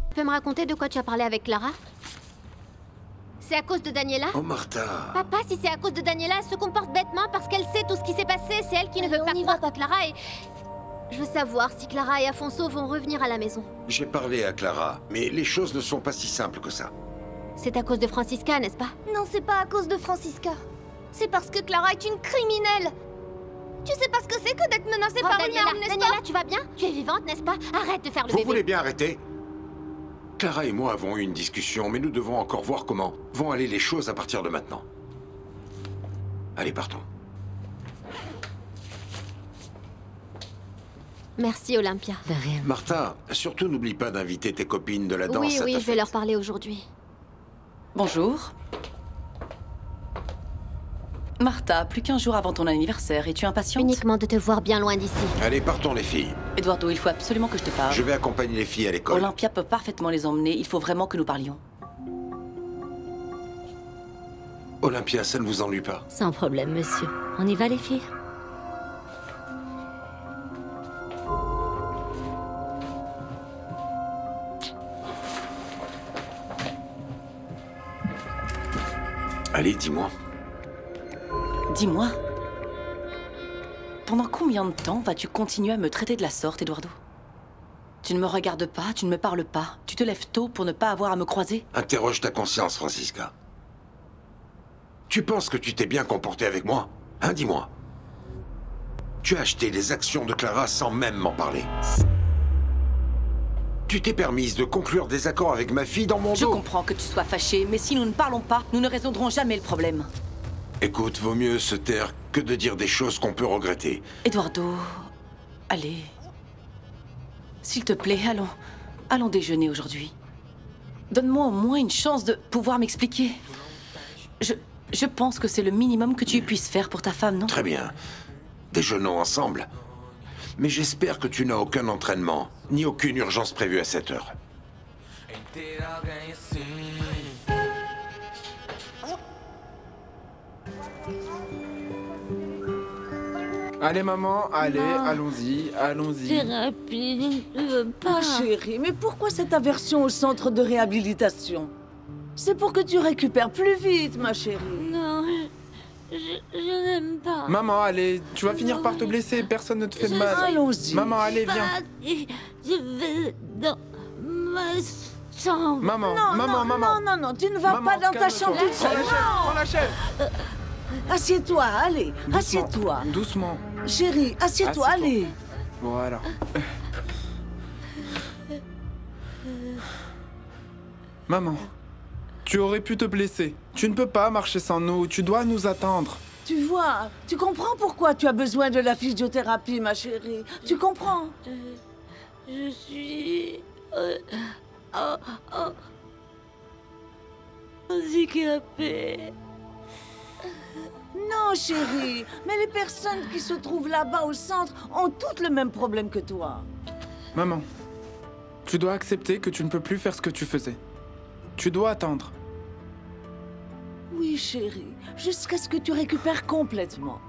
Tu peux me raconter de quoi tu as parlé avec Clara? C'est à cause de Daniela? Oh, Martha. Papa, si c'est à cause de Daniela, elle se comporte bêtement parce qu'elle sait tout ce qui s'est passé. C'est elle qui ne veut pas croire que Clara est... Je veux savoir si Clara et Afonso vont revenir à la maison. J'ai parlé à Clara, mais les choses ne sont pas si simples que ça. C'est à cause de Francisca, n'est-ce pas? Non, c'est pas à cause de Francisca. C'est parce que Clara est une criminelle. Tu sais pas ce que c'est que d'être menacée par une arme, n'est-ce pas? Daniela, tu vas bien? Tu es vivante, n'est-ce pas? Arrête de faire le Vous bébé. voulez bien arrêter? Clara et moi avons eu une discussion, mais nous devons encore voir comment vont aller les choses à partir de maintenant. Allez, partons. Merci, Olympia. De rien. Martha, surtout n'oublie pas d'inviter tes copines de la danse Oui, à oui, ta je vais fête. leur parler aujourd'hui. Bonjour. Martha, plus qu'1 jour avant ton anniversaire, es-tu impatiente? Uniquement de te voir bien loin d'ici. Allez, partons les filles. Eduardo, il faut absolument que je te parle. Je vais accompagner les filles à l'école. Olympia peut parfaitement les emmener, il faut vraiment que nous parlions. Olympia, ça ne vous ennuie pas? Sans problème, monsieur. On y va, les filles? Allez, dis-moi. Dis-moi, pendant combien de temps vas-tu continuer à me traiter de la sorte, Eduardo? Tu ne me regardes pas, tu ne me parles pas, tu te lèves tôt pour ne pas avoir à me croiser? Interroge ta conscience, Francisca. Tu penses que tu t'es bien comporté avec moi? Hein, dis-moi. Tu as acheté les actions de Clara sans même m'en parler. Tu t'es permise de conclure des accords avec ma fille dans mon Je dos. comprends que tu sois fâché, mais si nous ne parlons pas, nous ne résoudrons jamais le problème. Écoute, vaut mieux se taire que de dire des choses qu'on peut regretter. Eduardo, allez. S'il te plaît, allons déjeuner aujourd'hui. Donne-moi au moins une chance de pouvoir m'expliquer. Je pense que c'est le minimum que tu puisses faire pour ta femme, non? Très bien. Déjeunons ensemble. Mais j'espère que tu n'as aucun entraînement, ni aucune urgence prévue à cette heure. Allez maman, allez, allons-y, allons-y. Thérapie, je ne veux pas. Ah, chérie, mais pourquoi cette aversion au centre de réhabilitation? C'est pour que tu récupères plus vite, ma chérie. Non, je n'aime pas. Maman, allez, tu vas finir par te blesser, personne ne te fait de mal. Allons-y. Maman, allez, viens. Je vais dans ma chambre. Maman, Non, maman, non, maman. non, non, tu ne vas Maman, pas dans ta calme-toi. chambre toute seule. Prends la chaise, Assieds-toi, allez, Doucement, assieds-toi. doucement. Chérie, assieds-toi, Assieds-toi. allez. Voilà. Maman, tu aurais pu te blesser. Tu ne peux pas marcher sans nous, tu dois nous attendre. Tu vois, tu comprends pourquoi tu as besoin de la physiothérapie, ma chérie. Tu comprends? Je suis... handicapée. Non, chérie, mais les personnes qui se trouvent là-bas au centre ont toutes le même problème que toi. Maman, tu dois accepter que tu ne peux plus faire ce que tu faisais. Tu dois attendre. Oui, chérie, jusqu'à ce que tu récupères complètement.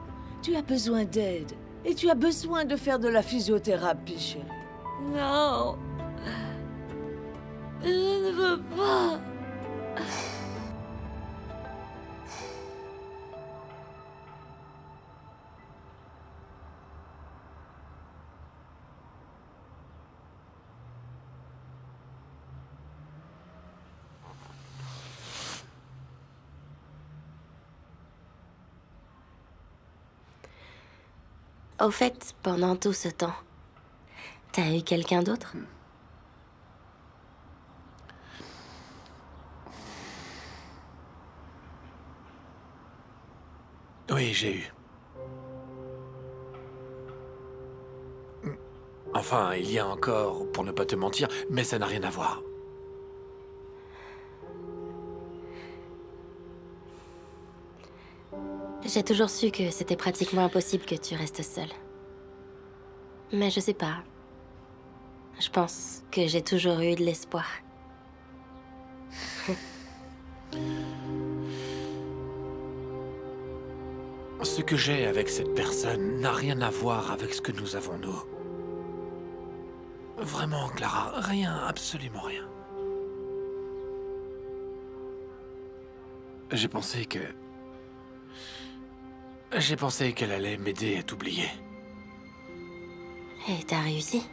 Tu as besoin d'aide et tu as besoin de faire de la physiothérapie, chérie. Non. Je ne veux pas. Au fait, pendant tout ce temps, t'as eu quelqu'un d'autre? Oui, j'ai eu. Enfin, il y a encore, pour ne pas te mentir, mais ça n'a rien à voir. J'ai toujours su que c'était pratiquement impossible que tu restes seule. Mais je sais pas. Je pense que j'ai toujours eu de l'espoir. Ce que j'ai avec cette personne n'a rien à voir avec ce que nous avons, nous. Vraiment, Clara, rien, absolument rien. J'ai pensé qu'elle allait m'aider à t'oublier. Et t'as réussi?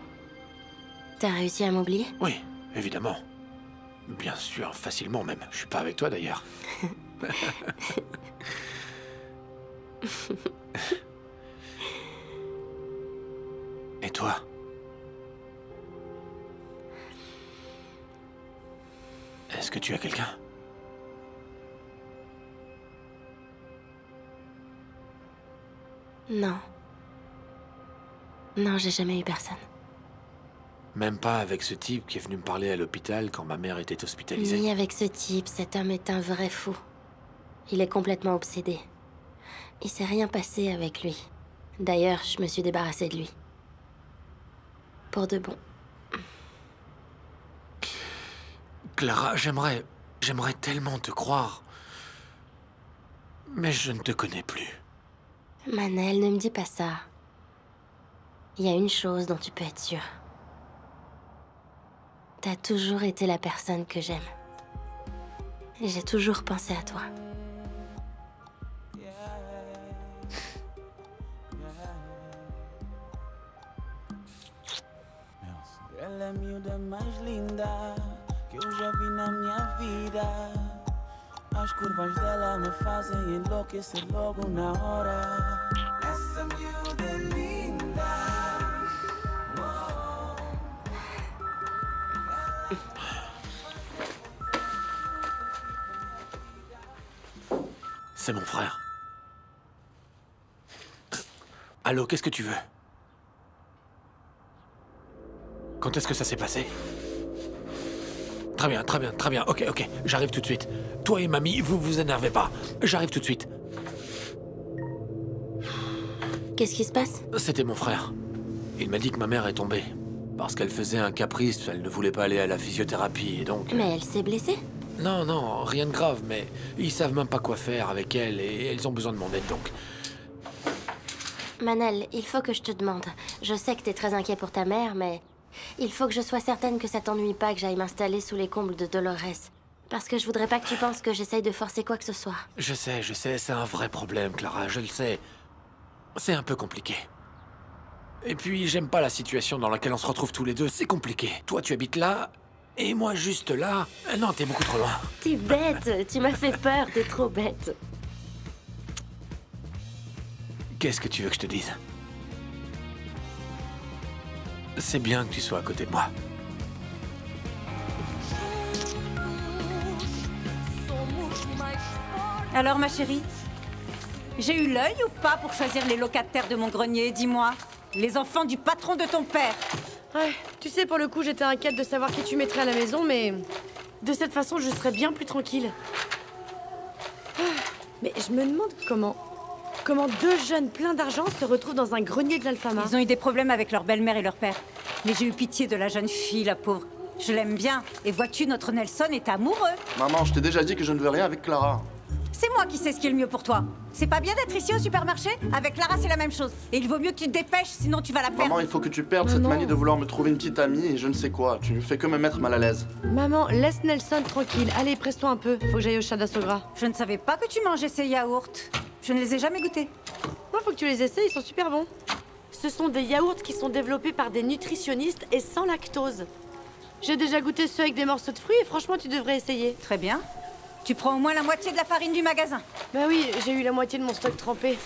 T'as réussi à m'oublier? Oui, évidemment. Bien sûr, facilement même. Je suis pas avec toi d'ailleurs. Et toi? Est-ce que tu as quelqu'un? Non. Non, j'ai jamais eu personne. Même pas avec ce type qui est venu me parler à l'hôpital quand ma mère était hospitalisée? Ni avec ce type, cet homme est un vrai fou. Il est complètement obsédé. Il s'est rien passé avec lui. D'ailleurs, je me suis débarrassée de lui. Pour de bon. Clara, j'aimerais tellement te croire. Mais je ne te connais plus. Manel, ne me dis pas ça. Il y a une chose dont tu peux être sûre. T'as toujours été la personne que j'aime. J'ai toujours pensé à toi. Ela é a miúda mais linda que eu já vi na minha vida. As curvas dela me fazem enlouquecer logo na hora. Essa miúda é linda. C'est mon frère. Allô, qu'est-ce que tu veux? Quand est-ce que ça s'est passé? Très bien, très bien, très bien. Ok, ok, j'arrive tout de suite. Toi et mamie, vous vous énervez pas. J'arrive tout de suite. Qu'est-ce qui se passe? C'était mon frère. Il m'a dit que ma mère est tombée. Parce qu'elle faisait un caprice, elle ne voulait pas aller à la physiothérapie, et donc... Mais elle s'est blessée? Non, non, rien de grave, mais ils savent même pas quoi faire avec elle, et elles ont besoin de mon aide, donc... Manel, il faut que je te demande. Je sais que t'es très inquiet pour ta mère, mais... il faut que je sois certaine que ça t'ennuie pas que j'aille m'installer sous les combles de Dolores. Parce que je voudrais pas que tu penses que j'essaye de forcer quoi que ce soit. Je sais, c'est un vrai problème, Clara, je le sais. C'est un peu compliqué. Et puis, j'aime pas la situation dans laquelle on se retrouve tous les deux, c'est compliqué. Toi, tu habites là, et moi juste là. Non, t'es beaucoup trop loin. T'es bête, tu m'as fait peur, t'es trop bête. Qu'est-ce que tu veux que je te dise? C'est bien que tu sois à côté de moi. Alors, ma chérie, j'ai eu l'œil ou pas pour choisir les locataires de mon grenier, dis-moi? Les enfants du patron de ton père. Ouais, tu sais, pour le coup, j'étais inquiète de savoir qui tu mettrais à la maison, mais... de cette façon, je serais bien plus tranquille. Mais je me demande comment deux jeunes pleins d'argent se retrouvent dans un grenier de l'Alfama. Ils ont eu des problèmes avec leur belle-mère et leur père. Mais j'ai eu pitié de la jeune fille, la pauvre. Je l'aime bien. Et vois-tu, notre Nelson est amoureux. Maman, je t'ai déjà dit que je ne veux rien avec Clara. C'est moi qui sais ce qui est le mieux pour toi. C'est pas bien d'être ici au supermarché? Avec Clara, c'est la même chose. Et il vaut mieux que tu te dépêches, sinon tu vas la perdre. Maman, il faut que tu perdes cette manie de vouloir me trouver une petite amie et je ne sais quoi. Tu ne fais que me mettre mal à l'aise. Maman, laisse Nelson tranquille. Allez, presse-toi un peu. Faut que j'aille au chat d'Assogra. Je ne savais pas que tu mangeais ces yaourts. Je ne les ai jamais goûtés. Non, faut que tu les essaies, ils sont super bons. Ce sont des yaourts qui sont développés par des nutritionnistes et sans lactose. J'ai déjà goûté ceux avec des morceaux de fruits et franchement, tu devrais essayer. Très bien. Tu prends au moins la moitié de la farine du magasin. Bah oui, j'ai eu la moitié de mon stock trempé.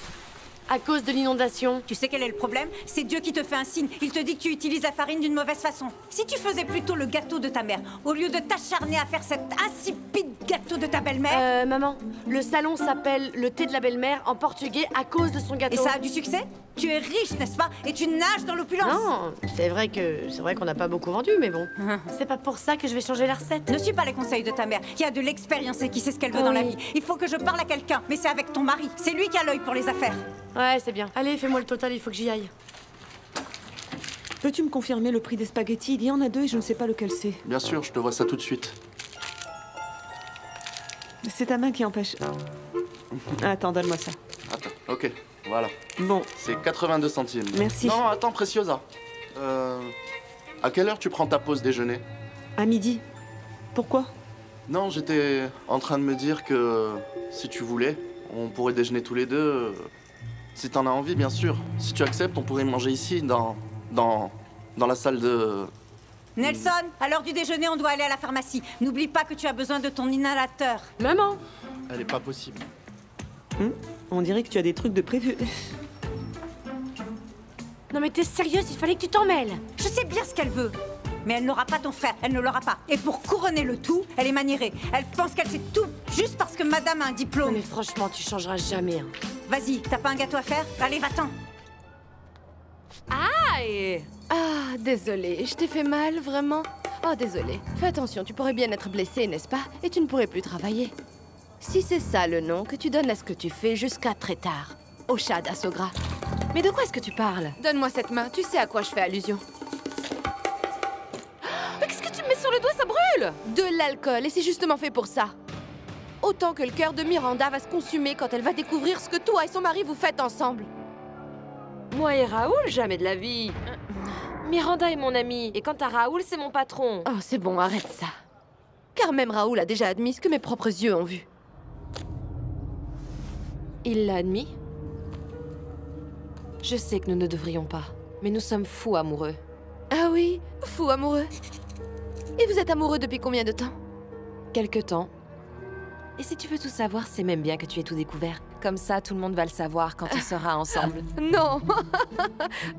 À cause de l'inondation. Tu sais quel est le problème? C'est Dieu qui te fait un signe. Il te dit que tu utilises la farine d'une mauvaise façon. Si tu faisais plutôt le gâteau de ta mère, au lieu de t'acharner à faire cet insipide gâteau de ta belle-mère... maman, le salon s'appelle le thé de la belle-mère en portugais à cause de son gâteau. Et ça a du succès? Tu es riche, n'est-ce pas? Et tu nages dans l'opulence. Non, c'est vrai qu'on n'a pas beaucoup vendu, mais bon. C'est pas pour ça que je vais changer la recette. Ne suis pas les conseils de ta mère, qui a de l'expérience et qui sait ce qu'elle veut dans la vie. Il faut que je parle à quelqu'un, mais c'est avec ton mari. C'est lui qui a l'œil pour les affaires. Ouais, c'est bien. Allez, fais-moi le total, il faut que j'y aille. Peux-tu me confirmer le prix des spaghettis? Il y en a deux et je ne sais pas lequel c'est. Bien sûr, je te vois ça tout de suite. C'est ta main qui empêche. Attends, donne-moi ça. Attends, ok, voilà. Bon. C'est 82 centimes. Merci. Non, attends, Preciosa. À quelle heure tu prends ta pause déjeuner? À midi. Pourquoi? Non, j'étais en train de me dire que si tu voulais, on pourrait déjeuner tous les deux. Si t'en as envie, bien sûr. Si tu acceptes, on pourrait manger ici, dans la salle de... Nelson, à l'heure du déjeuner, on doit aller à la pharmacie. N'oublie pas que tu as besoin de ton inhalateur. Maman! Elle est pas possible. On dirait que tu as des trucs de prévu. Non mais t'es sérieuse, il fallait que tu t'en mêles. Je sais bien ce qu'elle veut. Mais elle n'aura pas ton frère, elle ne l'aura pas. Et pour couronner le tout, elle est maniérée. Elle pense qu'elle sait tout, juste parce que madame a un diplôme. Non mais franchement, tu changeras jamais. Hein. Vas-y, t'as pas un gâteau à faire? Allez, va-t'en. Aïe! Ah, désolée, je t'ai fait mal, vraiment? Oh, désolée. Fais attention, tu pourrais bien être blessée, n'est-ce pas? Et tu ne pourrais plus travailler. Si c'est ça le nom, que tu donnes à ce que tu fais jusqu'à très tard. Au chat d'Assogra. Mais de quoi est-ce que tu parles? Donne-moi cette main, tu sais à quoi je fais allusion. Mais qu'est-ce que tu me mets sur le doigt, ça brûle! De l'alcool, et c'est justement fait pour ça. Autant que le cœur de Miranda va se consumer quand elle va découvrir ce que toi et son mari vous faites ensemble. Moi et Raoul, jamais de la vie. Miranda est mon amie, et quant à Raoul, c'est mon patron. Oh, c'est bon, arrête ça. Car même Raoul a déjà admis ce que mes propres yeux ont vu. Il l'a admis? Je sais que nous ne devrions pas, mais nous sommes fous amoureux. Ah oui, fous amoureux. Et vous êtes amoureux depuis combien de temps? Quelque temps. Et si tu veux tout savoir, c'est même bien que tu aies tout découvert. Comme ça, tout le monde va le savoir quand on sera ensemble. Non.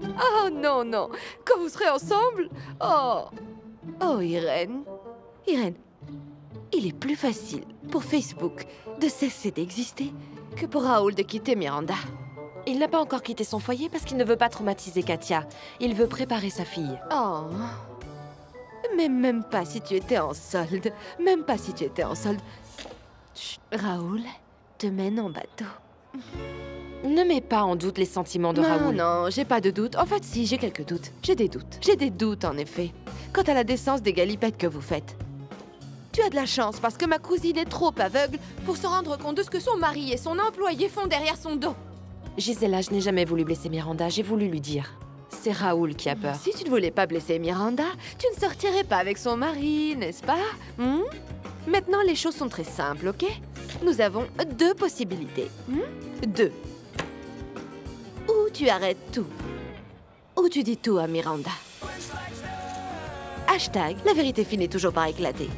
Oh non, non. Quand vous serez ensemble? Oh. Oh, Irène. Irène, il est plus facile pour Facebook de cesser d'exister que pour Raoul de quitter Miranda. Il n'a pas encore quitté son foyer parce qu'il ne veut pas traumatiser Katia. Il veut préparer sa fille. Oh. Mais même pas si tu étais en solde. Même pas si tu étais en solde. Chut, Raoul te mène en bateau. Ne mets pas en doute les sentiments de Raoul. Non, j'ai pas de doute. En fait, si, j'ai quelques doutes. J'ai des doutes. J'ai des doutes, en effet. Quant à la décence des galipettes que vous faites. Tu as de la chance parce que ma cousine est trop aveugle pour se rendre compte de ce que son mari et son employé font derrière son dos. Gisela, je n'ai jamais voulu blesser Miranda. J'ai voulu lui dire. C'est Raoul qui a peur. Si tu ne voulais pas blesser Miranda, tu ne sortirais pas avec son mari, n'est-ce pas? Maintenant, les choses sont très simples, ok? Nous avons deux possibilités. Deux. Ou tu arrêtes tout, ou tu dis tout à Miranda. Hashtag, la vérité finit toujours par éclater.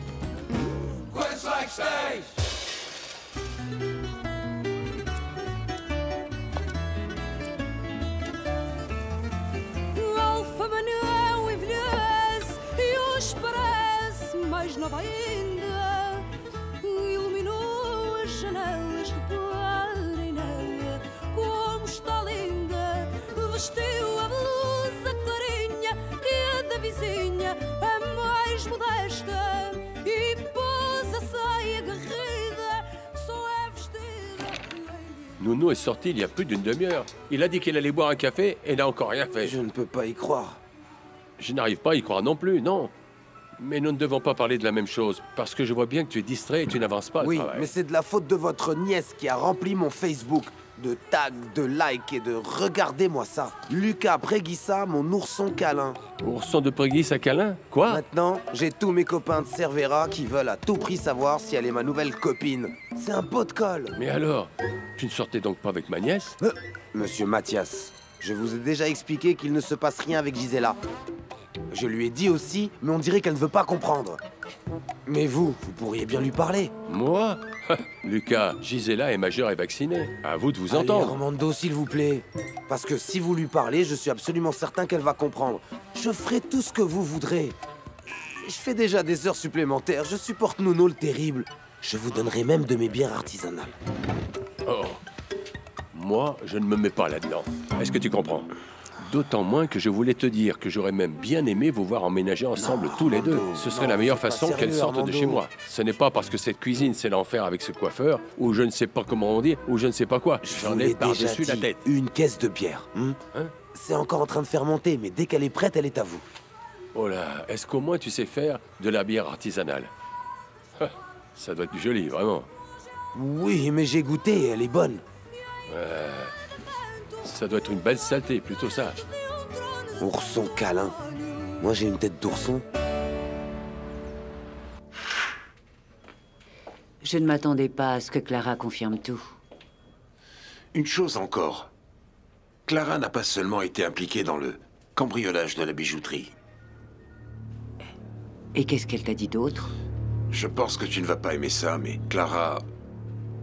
mais nova ainda, iluminou as janelas, reparem nela, como está linda, vestiu a blusa clarinha, que é da vizinha, a mais modesta, e pôs a saia garrida, que só é vestida. Nounou est sorti il y a plus d'une demi-heure. Il a dit qu'il allait boire un café et n'a encore rien fait. Je ne peux pas y croire. Je n'arrive pas à y croire non plus, non. Mais nous ne devons pas parler de la même chose, parce que je vois bien que tu es distrait et tu n'avances pas. Oui, travail. mais c'est de la faute de votre nièce qui a rempli mon Facebook de tags, de likes et de... Regardez-moi ça. Lucas Préguissa, mon ourson câlin. Ourson de Préguissa câlin? Quoi? Maintenant, j'ai tous mes copains de Cervera qui veulent à tout prix savoir si elle est ma nouvelle copine. C'est un pot de colle. Mais alors, tu ne sortais donc pas avec ma nièce? Monsieur Mathias, je vous ai déjà expliqué qu'il ne se passe rien avec Gisela. Je lui ai dit aussi, mais on dirait qu'elle ne veut pas comprendre. Mais vous pourriez bien lui parler. Moi? Lucas, Gisela est majeure et vaccinée. À vous de vous Allez, entendre. Armando, s'il vous plaît. Parce que si vous lui parlez, je suis absolument certain qu'elle va comprendre. Je ferai tout ce que vous voudrez. Je fais déjà des heures supplémentaires, je supporte Nono le terrible. Je vous donnerai même de mes bières artisanales. Oh. Moi, je ne me mets pas là-dedans. Est-ce que tu comprends? D'autant moins que je voulais te dire que j'aurais même bien aimé vous voir emménager ensemble tous les deux. Ce serait la meilleure façon qu'elle sorte de chez moi. Ce n'est pas parce que cette cuisine, c'est l'enfer avec ce coiffeur, ou je ne sais pas comment on dit, ou je ne sais pas quoi. J'en ai par-dessus la tête. Une caisse de bière. C'est encore en train de fermenter, mais dès qu'elle est prête, elle est à vous. Oh là, est-ce qu'au moins tu sais faire de la bière artisanale? Ça doit être joli, vraiment. Oui, mais j'ai goûté, elle est bonne. Ça doit être une belle saleté, plutôt ça. Ourson câlin. Moi, j'ai une tête d'ourson. Je ne m'attendais pas à ce que Clara confirme tout. Une chose encore. Clara n'a pas seulement été impliquée dans le cambriolage de la bijouterie. Et qu'est-ce qu'elle t'a dit d'autre? Je pense que tu ne vas pas aimer ça, mais Clara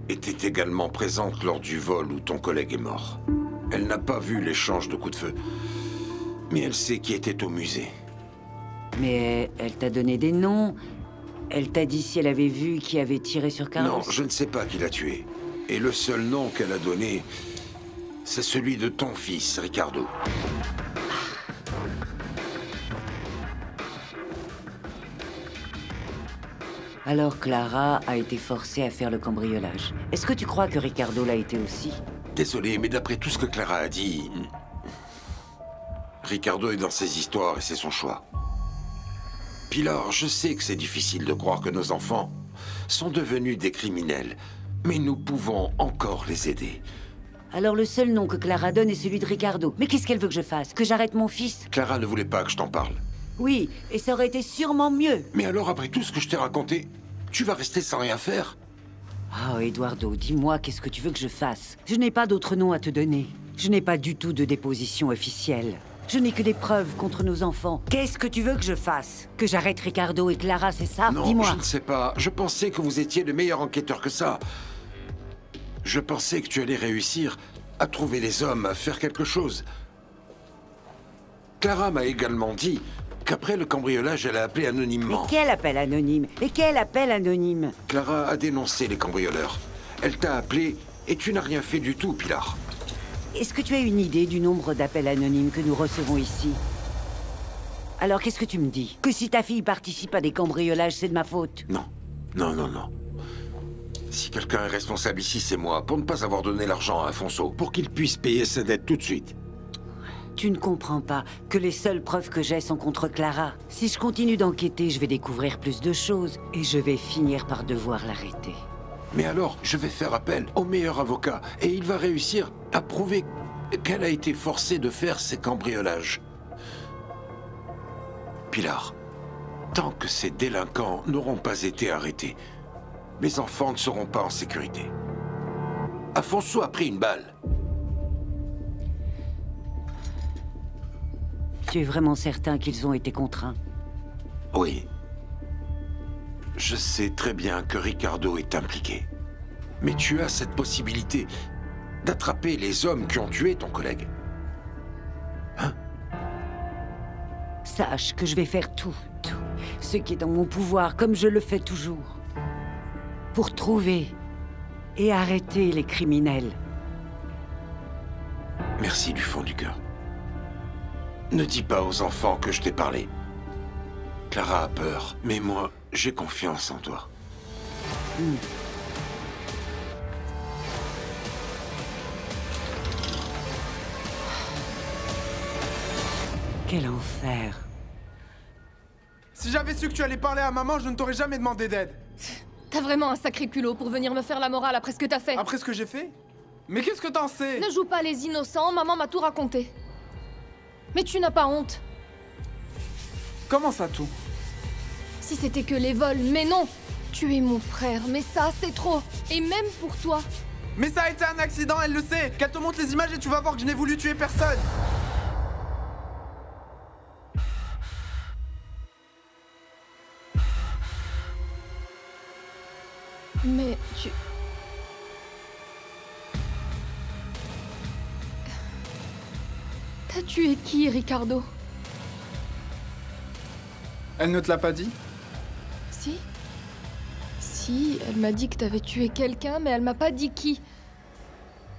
était également présente lors du vol où ton collègue est mort. Elle n'a pas vu l'échange de coups de feu, mais elle sait qui était au musée. Mais elle t'a donné des noms. Elle t'a dit si elle avait vu qui avait tiré sur Carlos. Non, je ne sais pas qui l'a tué. Et le seul nom qu'elle a donné, c'est celui de ton fils, Ricardo. Alors Clara a été forcée à faire le cambriolage. Est-ce que tu crois que Ricardo l'a été aussi? Désolé, mais d'après tout ce que Clara a dit... Ricardo est dans ses histoires et c'est son choix. Pilar, je sais que c'est difficile de croire que nos enfants sont devenus des criminels, mais nous pouvons encore les aider. Alors le seul nom que Clara donne est celui de Ricardo. Mais qu'est-ce qu'elle veut que je fasse? Que j'arrête mon fils? Clara ne voulait pas que je t'en parle. Oui, et ça aurait été sûrement mieux. Mais alors, après tout ce que je t'ai raconté, tu vas rester sans rien faire? Oh, Eduardo, dis-moi, qu'est-ce que tu veux que je fasse? Je n'ai pas d'autre nom à te donner. Je n'ai pas du tout de déposition officielle. Je n'ai que des preuves contre nos enfants. Qu'est-ce que tu veux que je fasse? Que j'arrête Ricardo et Clara, c'est ça? Non, dis-moi. je ne sais pas. Je pensais que vous étiez le meilleur enquêteur que ça. Je pensais que tu allais réussir à trouver les hommes, à faire quelque chose. Clara m'a également dit qu'après le cambriolage, elle a appelé anonymement. Mais quel appel anonyme? Et quel appel anonyme? Clara a dénoncé les cambrioleurs. Elle t'a appelé et tu n'as rien fait du tout, Pilar. Est-ce que tu as une idée du nombre d'appels anonymes que nous recevons ici? Alors qu'est-ce que tu me dis? Que si ta fille participe à des cambriolages, c'est de ma faute? Non. Non, non, non. Si quelqu'un est responsable ici, c'est moi, pour ne pas avoir donné l'argent à Afonso, pour qu'il puisse payer sa dette tout de suite. Tu ne comprends pas que les seules preuves que j'ai sont contre Clara. Si je continue d'enquêter, je vais découvrir plus de choses, et je vais finir par devoir l'arrêter. Mais alors, je vais faire appel au meilleur avocat, et il va réussir à prouver qu'elle a été forcée de faire ces cambriolages. Pilar, tant que ces délinquants n'auront pas été arrêtés, mes enfants ne seront pas en sécurité. Afonso a pris une balle. Tu es vraiment certain qu'ils ont été contraints? Oui. Je sais très bien que Ricardo est impliqué. Mais tu as cette possibilité d'attraper les hommes qui ont tué ton collègue. Hein? Sache que je vais faire tout ce qui est dans mon pouvoir, comme je le fais toujours, pour trouver et arrêter les criminels. Merci du fond du cœur. Ne dis pas aux enfants que je t'ai parlé. Clara a peur, mais moi, j'ai confiance en toi. Quel enfer. Si j'avais su que tu allais parler à maman, je ne t'aurais jamais demandé d'aide. T'as vraiment un sacré culot pour venir me faire la morale après ce que t'as fait. Après ce que j'ai fait? Mais qu'est-ce que t'en sais? Ne joue pas les innocents, maman m'a tout raconté. Mais tu n'as pas honte. Comment ça, tout? Si c'était que les vols, mais non! Tu es mon frère, mais ça, c'est trop. Et même pour toi. Mais ça a été un accident, elle le sait. Qu'elle te montre les images et tu vas voir que je n'ai voulu tuer personne. Mais tu... T'as tué qui, Ricardo? Elle ne te l'a pas dit? Si. Si, elle m'a dit que t'avais tué quelqu'un, mais elle m'a pas dit qui.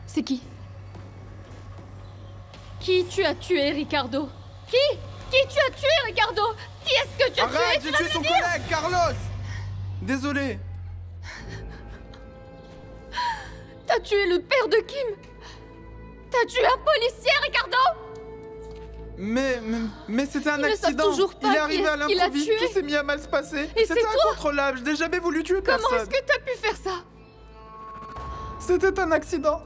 C'est qui? Qui tu as tué, Ricardo? Qui tu as tué, Ricardo? Qui est-ce que tu as tué? Arrête, j'ai tué son collègue, Carlos! Désolé. T'as tué le père de Kim? T'as tué un policier, Ricardo? Mais c'était un Ils ne savent accident. toujours pas Il est arrivé à qui l'a l'improviste, tué. tout s'est mis à mal se passer. Et c'est C'était toi? incontrôlable, je n'ai jamais voulu tuer personne. Comment est-ce que t'as pu faire ça? C'était un accident.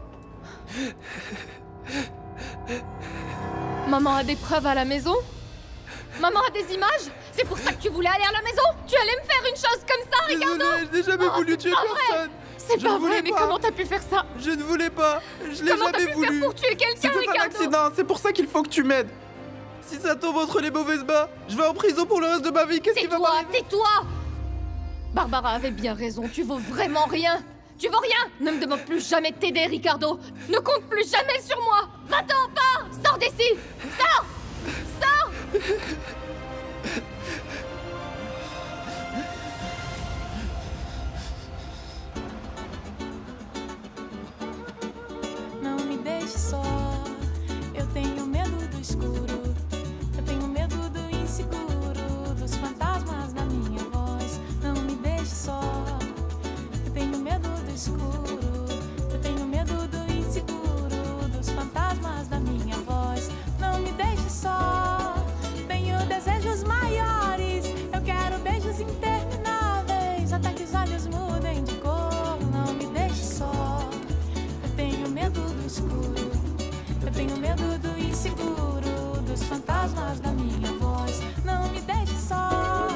Maman a des preuves à la maison? Maman a des images? C'est pour ça que tu voulais aller à la maison? Tu allais me faire une chose comme ça, Ricardo? Désolé, je n'ai jamais voulu tuer personne. C'est pas vrai, mais comment t'as pu faire ça? Je ne voulais pas. Je l'ai Comment t'as jamais pu voulu. faire pour tuer quelqu'un, C'était un Ricardo? accident, c'est pour ça qu'il faut que tu m'aides. Si ça tombe entre les mauvaises mains, je vais en prison pour le reste de ma vie. Qu'est-ce qui va m'arriver? Tais-toi! Barbara avait bien raison, tu vaux vraiment rien. Tu vaux rien! Ne me demande plus jamais de t'aider, Ricardo! Ne compte plus jamais sur moi! Va-t'en, pars! Sors d'ici! Sors! Sors! Não me deixe só. Eu tenho medo do escuro. Eu tenho medo do inseguro, dos fantasmas na minha voz. Não me deixe só. Eu tenho medo do escuro. Eu tenho medo do inseguro, dos fantasmas da minha voz. Não me deixe só. Tenho desejos maiores. Eu quero beijos intermináveis até que os olhos mudem de cor. Não me deixe só. Eu tenho medo do escuro. Eu tenho medo do inseguro, dos fantasmas da minha voz. Não me deixe só,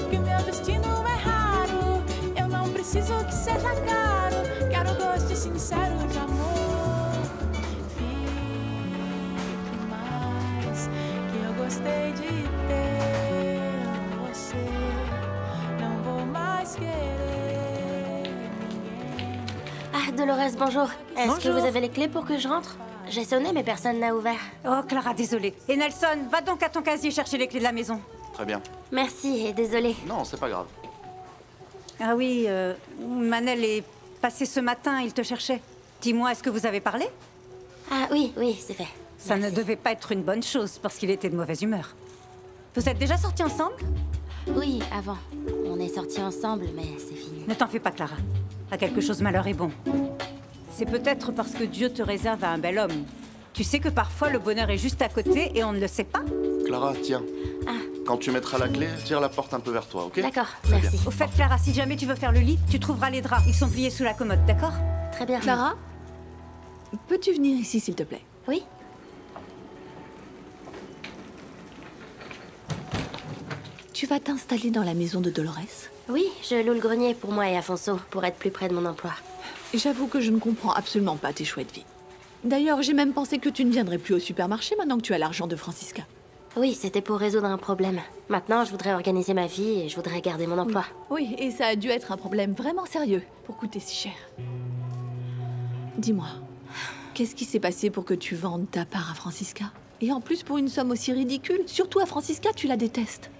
que o meu destino é raro. Eu não preciso que seja caro. Quero gosto sincero de amor. Fique mais, que eu gostei de ter você. Não vou mais querer ninguém. Ah, Dolores, bonjour. Est-ce que vous avez les clés pour que je rentre? J'ai sonné, mais personne n'a ouvert. Oh, Clara, désolée. Et Nelson, va donc à ton casier chercher les clés de la maison. Très bien. Merci et désolé. Non, c'est pas grave. Ah oui, Manel est passé ce matin, il te cherchait. Dis-moi, est-ce que vous avez parlé? Ah oui, oui, c'est fait. Ça ne devait pas être une bonne chose, parce qu'il était de mauvaise humeur. Vous êtes déjà sortis ensemble? Oui, avant. On est sortis ensemble, mais c'est fini. Ne t'en fais pas, Clara. À quelque chose, malheur est bon. C'est peut-être parce que Dieu te réserve à un bel homme. Tu sais que parfois le bonheur est juste à côté et on ne le sait pas? Clara, tiens. Ah. Quand tu mettras la clé, tire la porte un peu vers toi, ok? D'accord, Très merci. bien. Au fait, Clara, si jamais tu veux faire le lit, tu trouveras les draps. Ils sont pliés sous la commode, d'accord? Très bien. Clara, peux-tu venir ici, s'il te plaît? Oui. Tu vas t'installer dans la maison de Dolores? Oui, je loue le grenier pour moi et Afonso, pour être plus près de mon emploi. J'avoue que je ne comprends absolument pas tes choix de vie. D'ailleurs, j'ai même pensé que tu ne viendrais plus au supermarché maintenant que tu as l'argent de Francisca. Oui, c'était pour résoudre un problème. Maintenant, je voudrais organiser ma vie et je voudrais garder mon emploi. Oui, et ça a dû être un problème vraiment sérieux pour coûter si cher. Dis-moi, qu'est-ce qui s'est passé pour que tu vendes ta part à Francisca? Et en plus pour une somme aussi ridicule. Surtout à Francisca, tu la détestes.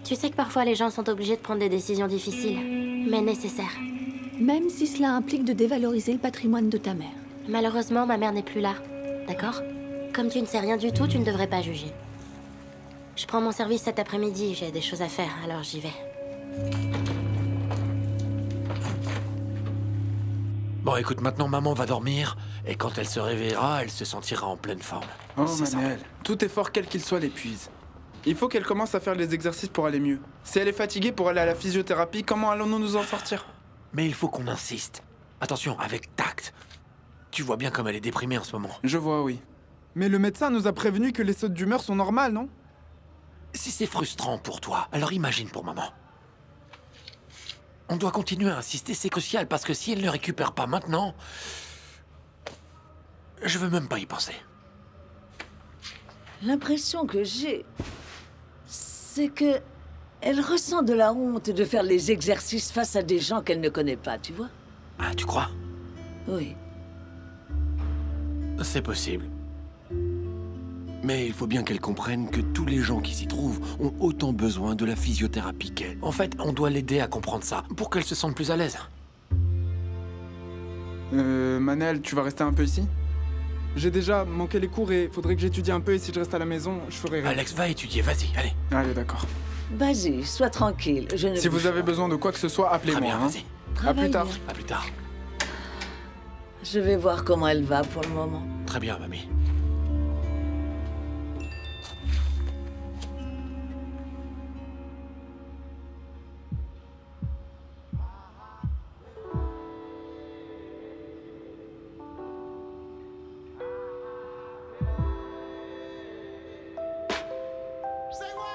Tu sais que parfois les gens sont obligés de prendre des décisions difficiles, mais nécessaires. Même si cela implique de dévaloriser le patrimoine de ta mère. Malheureusement, ma mère n'est plus là, d'accord? Comme tu ne sais rien du tout, tu ne devrais pas juger. Je prends mon service cet après-midi, j'ai des choses à faire, alors j'y vais. Bon, écoute, maintenant maman va dormir, et quand elle se réveillera, elle se sentira en pleine forme. Oh, C'est Manel, tout effort quel qu'il soit l'épuise. Il faut qu'elle commence à faire les exercices pour aller mieux. Si elle est fatiguée pour aller à la physiothérapie, comment allons-nous nous en sortir? Mais il faut qu'on insiste. Attention, avec tact. Tu vois bien comme elle est déprimée en ce moment. Je vois, oui. Mais le médecin nous a prévenu que les sautes d'humeur sont normales, non? Si c'est frustrant pour toi, alors imagine pour maman. On doit continuer à insister, c'est crucial, parce que si elle ne récupère pas maintenant... Je veux même pas y penser. L'impression que j'ai, c'est que elle ressent de la honte de faire les exercices face à des gens qu'elle ne connaît pas, tu vois? Ah, tu crois? Oui. C'est possible. Mais il faut bien qu'elle comprenne que tous les gens qui s'y trouvent ont autant besoin de la physiothérapie qu'elle. En fait, on doit l'aider à comprendre ça, pour qu'elle se sente plus à l'aise. Manel, tu vas rester un peu ici? J'ai déjà manqué les cours et faudrait que j'étudie un peu et si je reste à la maison, je ferai rien. Alex, va étudier, vas-y, allez. Allez, d'accord. Vas-y, sois tranquille, je ne Si vous bouge avez pas. besoin de quoi que ce soit, appelez-moi. Très bien, hein. vas-y. À plus Travaille tard. bien. À plus tard. Je vais voir comment elle va pour le moment. Très bien, mamie. Say what?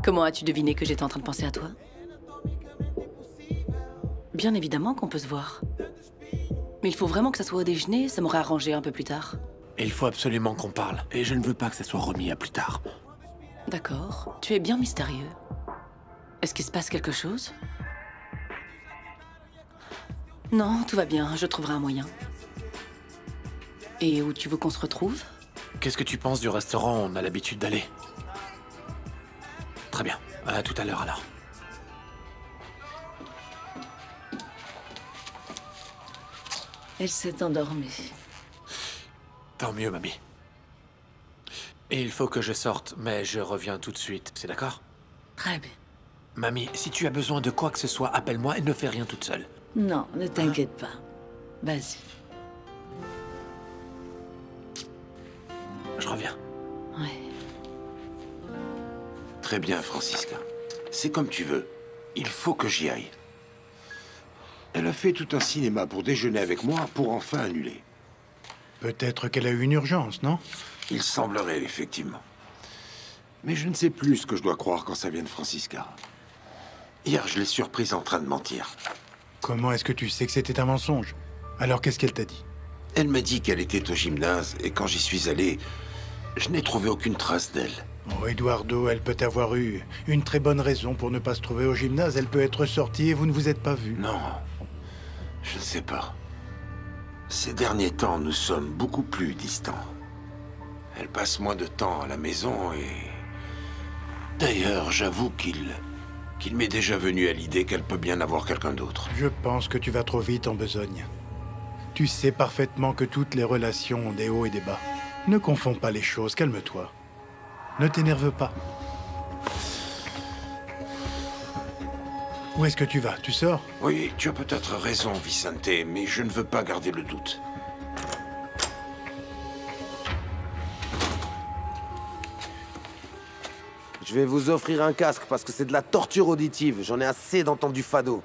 Comment as-tu deviné que j'étais en train de penser à toi? Bien évidemment qu'on peut se voir. Mais il faut vraiment que ça soit au déjeuner, ça m'aurait arrangé un peu plus tard. Et il faut absolument qu'on parle. Et je ne veux pas que ça soit remis à plus tard. D'accord. Tu es bien mystérieux. Est-ce qu'il se passe quelque chose? Non, tout va bien. Je trouverai un moyen. Et où tu veux qu'on se retrouve? Qu'est-ce que tu penses du restaurant où on a l'habitude d'aller? Très bien. À tout à l'heure alors. Elle s'est endormie. Tant mieux, mamie. Et il faut que je sorte, mais je reviens tout de suite. C'est d'accord? Très bien. Mamie, si tu as besoin de quoi que ce soit, appelle-moi et ne fais rien toute seule. Non, ne t'inquiète pas. Vas-y. Je reviens. Ouais. Très bien, Francisca. C'est comme tu veux. Il faut que j'y aille. Elle a fait tout un cinéma pour déjeuner avec moi pour enfin annuler. Peut-être qu'elle a eu une urgence, non? Il semblerait, effectivement. Mais je ne sais plus ce que je dois croire quand ça vient de Francisca. Hier, je l'ai surprise en train de mentir. Comment est-ce que tu sais que c'était un mensonge? Alors qu'est-ce qu'elle t'a dit? Elle m'a dit qu'elle était au gymnase, et quand j'y suis allé, je n'ai trouvé aucune trace d'elle. Oh, Eduardo, elle peut avoir eu une très bonne raison pour ne pas se trouver au gymnase. Elle peut être sortie et vous ne vous êtes pas vus. Non, je ne sais pas. Ces derniers temps, nous sommes beaucoup plus distants. Elle passe moins de temps à la maison et... D'ailleurs, j'avoue qu'il m'est déjà venu à l'idée qu'elle peut bien avoir quelqu'un d'autre. Je pense que tu vas trop vite en besogne. Tu sais parfaitement que toutes les relations ont des hauts et des bas. Ne confonds pas les choses, calme-toi. Ne t'énerve pas. Où est-ce que tu vas? Tu sors? Oui, tu as peut-être raison, Vicente, mais je ne veux pas garder le doute. Je vais vous offrir un casque parce que c'est de la torture auditive. J'en ai assez d'entendre du fado.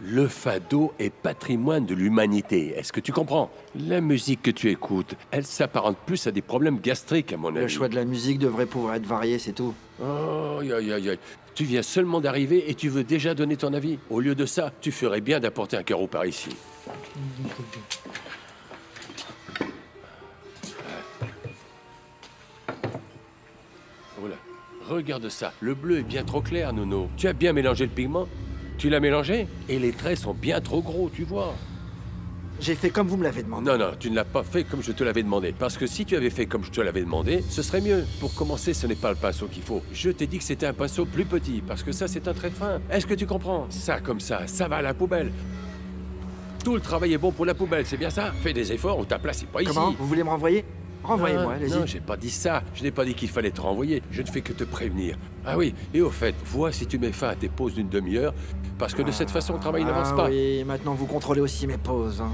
Le fado est patrimoine de l'humanité. Est-ce que tu comprends? La musique que tu écoutes, elle s'apparente plus à des problèmes gastriques, à mon avis. Le choix de la musique devrait pouvoir être varié, c'est tout. Oh, aïe, aïe, aïe. Tu viens seulement d'arriver et tu veux déjà donner ton avis. Au lieu de ça, tu ferais bien d'apporter un carreau par ici. Voilà. Regarde ça. Le bleu est bien trop clair, Nono. Tu as bien mélangé le pigment? Tu l'as mélangé? Et les traits sont bien trop gros, tu vois. J'ai fait comme vous me l'avez demandé. Non, non, tu ne l'as pas fait comme je te l'avais demandé. Parce que si tu avais fait comme je te l'avais demandé, ce serait mieux. Pour commencer, ce n'est pas le pinceau qu'il faut. Je t'ai dit que c'était un pinceau plus petit, parce que ça, c'est un trait fin. Est-ce que tu comprends? Ça, comme ça va à la poubelle. Tout le travail est bon pour la poubelle, c'est bien ça? Fais des efforts ou ta place n'est pas ici. Comment? Vous voulez me renvoyer? Renvoyez-moi, allez-y. Non, j'ai pas dit ça. Je n'ai pas dit qu'il fallait te renvoyer. Je ne fais que te prévenir. Ah oui, et au fait, vois si tu mets fin à tes pauses d'une demi-heure, parce que de cette façon, le travail n'avance pas. Oui, maintenant vous contrôlez aussi mes pauses. Hein.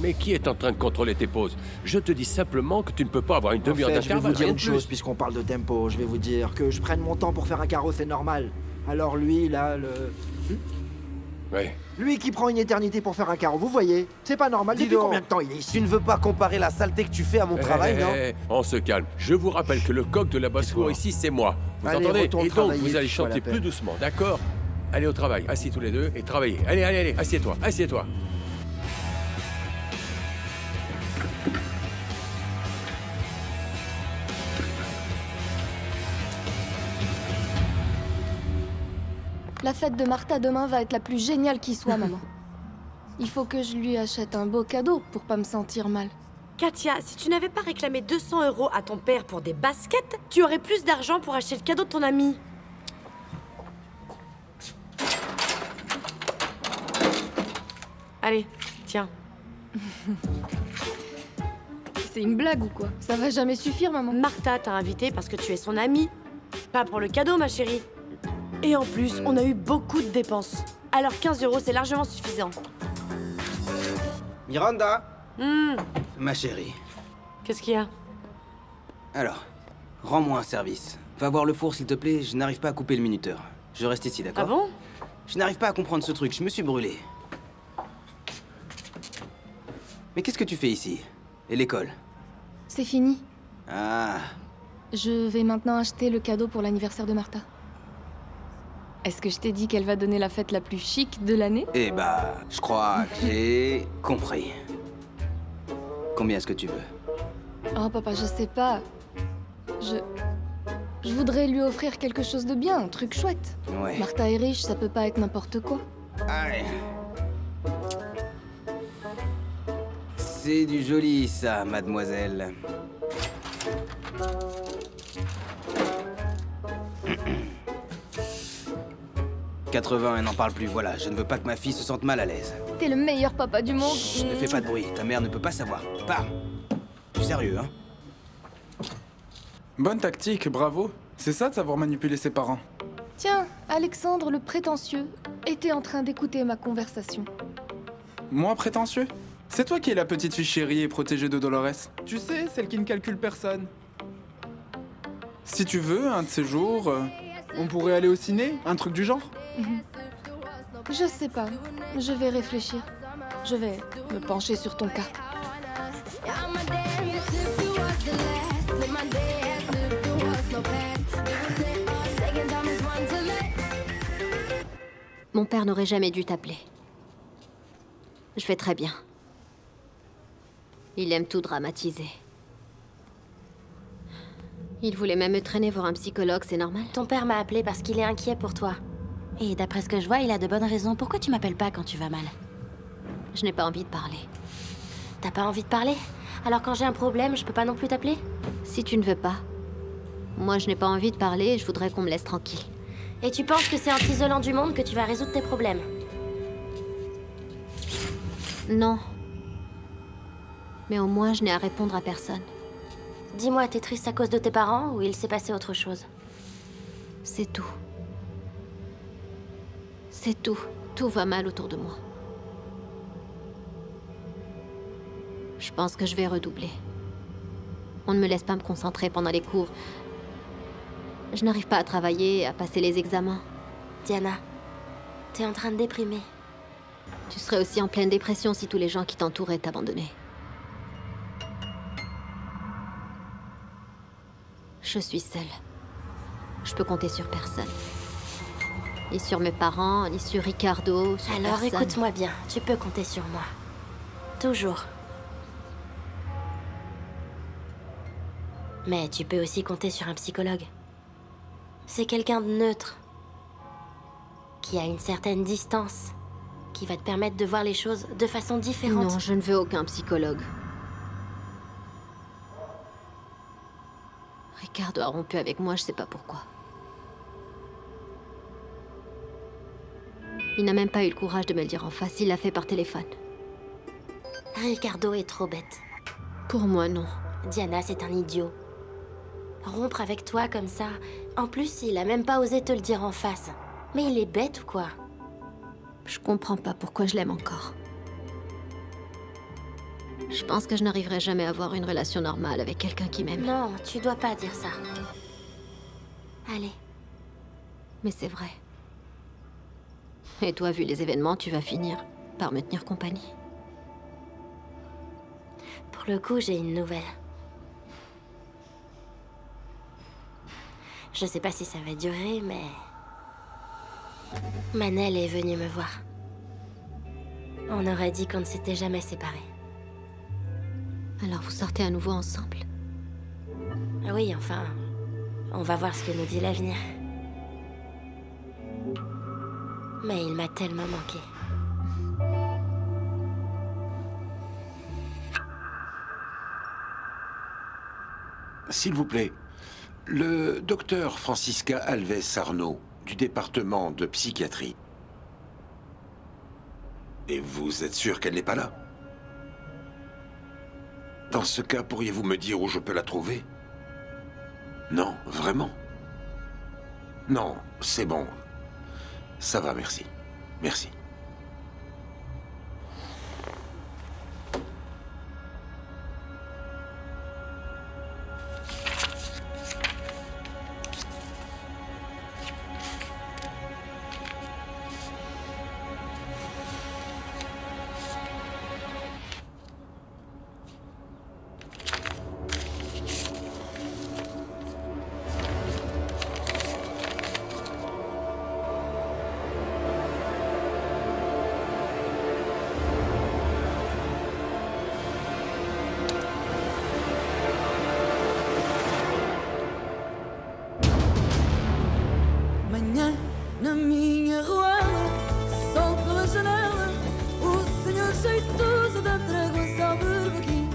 Mais qui est en train de contrôler tes pauses? Je te dis simplement que tu ne peux pas avoir une demi-heure d'intervalle. Je vais vous dire une chose, plus. puisqu'on parle de tempo. Je vais vous dire que je prenne mon temps pour faire un carreau, c'est normal. Alors lui, là, Ouais. Lui qui prend une éternité pour faire un carreau, vous voyez? C'est pas normal. Dis Depuis donc, combien de temps il est ici? Tu ne veux pas comparer la saleté que tu fais à mon travail, non? On se calme. Je vous rappelle que le coq de la basse-cour ici, c'est moi. Vous Allez, entendez? retourne Et donc, travailler, vous allez fiche-toi chanter la paix. plus doucement, d'accord? Allez au travail, assis tous les deux et travaillez. Allez, allez, allez, assieds-toi, assieds-toi. La fête de Martha demain va être la plus géniale qui soit, maman. Il faut que je lui achète un beau cadeau pour pas me sentir mal. Katia, si tu n'avais pas réclamé 200 € à ton père pour des baskets, tu aurais plus d'argent pour acheter le cadeau de ton ami. Allez, tiens. C'est une blague ou quoi? Ça va jamais suffire, maman. Martha t'a invité parce que tu es son amie. Pas pour le cadeau, ma chérie. Et en plus, on a eu beaucoup de dépenses. Alors 15 €, c'est largement suffisant. Miranda Ma chérie. Qu'est-ce qu'il y a? Alors, rends-moi un service. Va voir le four, s'il te plaît. Je n'arrive pas à couper le minuteur. Je reste ici, d'accord? Ah bon? Je n'arrive pas à comprendre ce truc. Je me suis brûlé. Mais qu'est-ce que tu fais ici? Et l'école? C'est fini. Ah. Je vais maintenant acheter le cadeau pour l'anniversaire de Martha. Est-ce que je t'ai dit qu'elle va donner la fête la plus chic de l'année? Eh bah, je crois que j'ai compris. Combien est-ce que tu veux? Oh papa, je sais pas. Je voudrais lui offrir quelque chose de bien, un truc chouette. Ouais. Martha est riche, ça peut pas être n'importe quoi. Aïe. C'est du joli, ça, mademoiselle. « 80 et n'en parle plus, voilà. Je ne veux pas que ma fille se sente mal à l'aise. T'es le meilleur papa du monde. Chut, ne fais pas de bruit, ta mère ne peut pas savoir. Pars. Tu es sérieux, hein? Bonne tactique, bravo. C'est ça de savoir manipuler ses parents. Tiens, Alexandre le prétentieux était en train d'écouter ma conversation. Moi, prétentieux? C'est toi qui es la petite fille chérie et protégée de Dolores. Tu sais, celle qui ne calcule personne. Si tu veux, un de ces jours, on pourrait aller au ciné, un truc du genre. Je sais pas, je vais réfléchir. Je vais me pencher sur ton cas. Mon père n'aurait jamais dû t'appeler. Je vais très bien. Il aime tout dramatiser. Il voulait même me traîner voir un psychologue, c'est normal. Ton père m'a appelé parce qu'il est inquiet pour toi. Et d'après ce que je vois, il a de bonnes raisons. Pourquoi tu m'appelles pas quand tu vas mal? Je n'ai pas envie de parler. T'as pas envie de parler? Alors quand j'ai un problème, je peux pas non plus t'appeler? Si tu ne veux pas. Moi, je n'ai pas envie de parler et je voudrais qu'on me laisse tranquille. Et tu penses que c'est en t'isolant du monde que tu vas résoudre tes problèmes? Non. Mais au moins, je n'ai à répondre à personne. Dis-moi, t'es triste à cause de tes parents ou il s'est passé autre chose? C'est tout. C'est tout. Tout va mal autour de moi. Je pense que je vais redoubler. On ne me laisse pas me concentrer pendant les cours. Je n'arrive pas à travailler, à passer les examens. Diana, t'es en train de déprimer. Tu serais aussi en pleine dépression si tous les gens qui t'entouraient t'abandonnaient. Je suis seule. Je peux compter sur personne. Ni sur mes parents, ni sur Ricardo, sur Alors personne. écoute-moi bien, tu peux compter sur moi. Toujours. Mais tu peux aussi compter sur un psychologue. C'est quelqu'un de neutre, qui a une certaine distance, qui va te permettre de voir les choses de façon différente. Non, je ne veux aucun psychologue. Ricardo a rompu avec moi, je sais pas pourquoi. Il n'a même pas eu le courage de me le dire en face, il l'a fait par téléphone. Ricardo est trop bête. Pour moi, non. Diana, c'est un idiot. Rompre avec toi comme ça. En plus, il a même pas osé te le dire en face. Mais il est bête ou quoi? Je comprends pas pourquoi je l'aime encore. Je pense que je n'arriverai jamais à avoir une relation normale avec quelqu'un qui m'aime. Non, tu dois pas dire ça. Allez. Mais c'est vrai. Et toi, vu les événements, tu vas finir par me tenir compagnie. Pour le coup, j'ai une nouvelle. Je sais pas si ça va durer, mais... Manel est venue me voir. On aurait dit qu'on ne s'était jamais séparés. Alors vous sortez à nouveau ensemble? Oui, enfin... On va voir ce que nous dit l'avenir. Mais il m'a tellement manqué. S'il vous plaît, le docteur Francisca Alves Arnaud, du département de psychiatrie. Et vous êtes sûr qu'elle n'est pas là? Dans ce cas, pourriez-vous me dire où je peux la trouver? Non, vraiment? Non, c'est bon. Ça va, merci. Merci. manhã, na minha ruela, sol pela janela, o senhor jeitoso dá tréguas ao berbequim.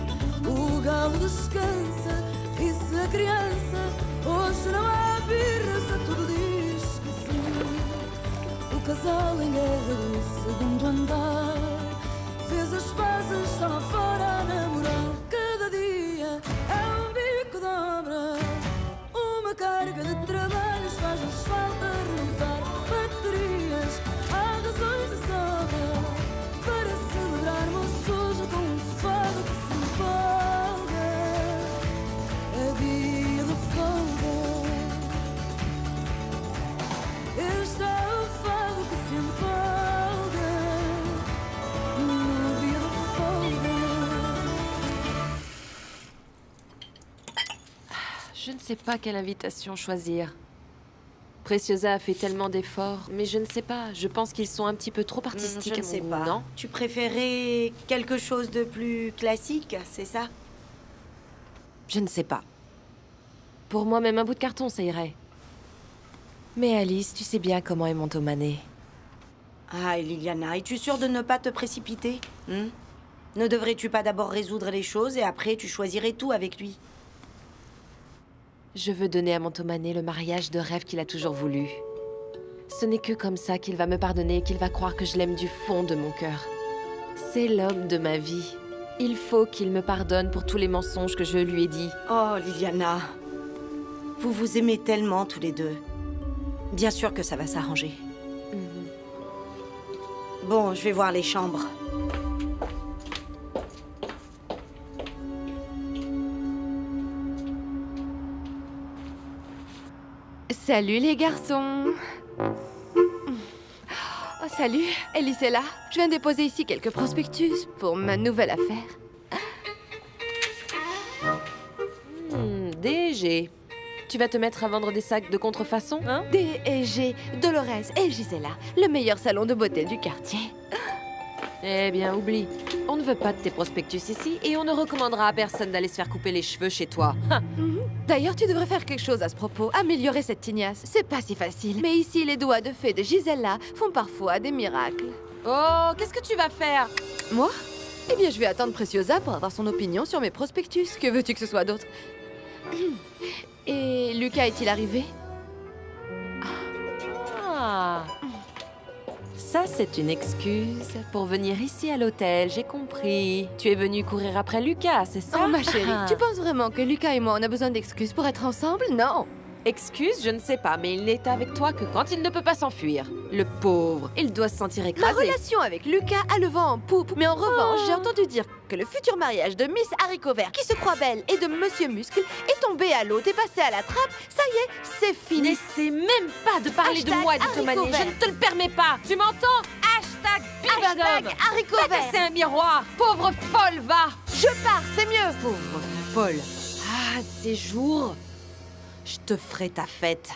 O galo descansa, disse a criança, hoje não há birras, a tudo diz que sim. O casal em guerra do segundo andar fez as pazes só lá fora a namorar. Cada dia é um bico de obra, uma carga de trabalhos faz-nos falta renovar baterias. Há razões de sobra para celebrarmos hoje com um fado que se empolga. É dia de folga. Este é o fado que se empolga no dia de folga. Je ne sais pas quelle invitation choisir. Preciosa a fait tellement d'efforts, mais je ne sais pas. Je pense qu'ils sont un petit peu trop artistiques. Je ne sais pas. Non? Tu préférais quelque chose de plus classique, c'est ça? Je ne sais pas. Pour moi, même un bout de carton, ça irait. Mais Alice, tu sais bien comment est mon Tomané. Ah, et Liliana, es-tu sûre de ne pas te précipiter? Ne devrais-tu pas d'abord résoudre les choses et après tu choisirais tout avec lui? Je veux donner à mon Tomané le mariage de rêve qu'il a toujours voulu. Ce n'est que comme ça qu'il va me pardonner et qu'il va croire que je l'aime du fond de mon cœur. C'est l'homme de ma vie. Il faut qu'il me pardonne pour tous les mensonges que je lui ai dit. Oh, Liliana. Vous vous aimez tellement tous les deux. Bien sûr que ça va s'arranger. Bon, je vais voir les chambres. Salut les garçons. Oh, salut, Elise est là. Je viens déposer ici quelques prospectus pour ma nouvelle affaire. DG, tu vas te mettre à vendre des sacs de contrefaçon, hein? DG, Dolores et Gisela, le meilleur salon de beauté du quartier. Eh bien, oublie. On ne veut pas de tes prospectus ici et on ne recommandera à personne d'aller se faire couper les cheveux chez toi. D'ailleurs, tu devrais faire quelque chose à ce propos. Améliorer cette tignasse. C'est pas si facile. Mais ici, les doigts de fée de Gisela font parfois des miracles. Oh, qu'est-ce que tu vas faire? Moi? Eh bien, je vais attendre Preciosa pour avoir son opinion sur mes prospectus. Que veux-tu que ce soit d'autre? Et Lucas est-il arrivé? Ah. Ça, c'est une excuse pour venir ici à l'hôtel, j'ai compris. Tu es venue courir après Lucas, c'est ça? Oh, ma chérie, tu penses vraiment que Lucas et moi, on a besoin d'excuses pour être ensemble? Non. Excuses, je ne sais pas, mais il n'est avec toi que quand il ne peut pas s'enfuir. Le pauvre, il doit se sentir écrasé. Ma relation avec Lucas a le vent en poupe. Mais en revanche, j'ai entendu dire que le futur mariage de Miss Haricot Vert, qui se croit belle, et de Monsieur Muscle, est tombé à l'eau, t'es passé à la trappe. Ça y est, c'est fini. N'essaie même pas de parler de moi et de Tomané. Je ne te le permets pas. Tu m'entends? Hashtag Haricot Vert. C'est un miroir. Pauvre folle, va. Je pars, c'est mieux. Pauvre folle. Ah, de ces jours... Je te ferai ta fête.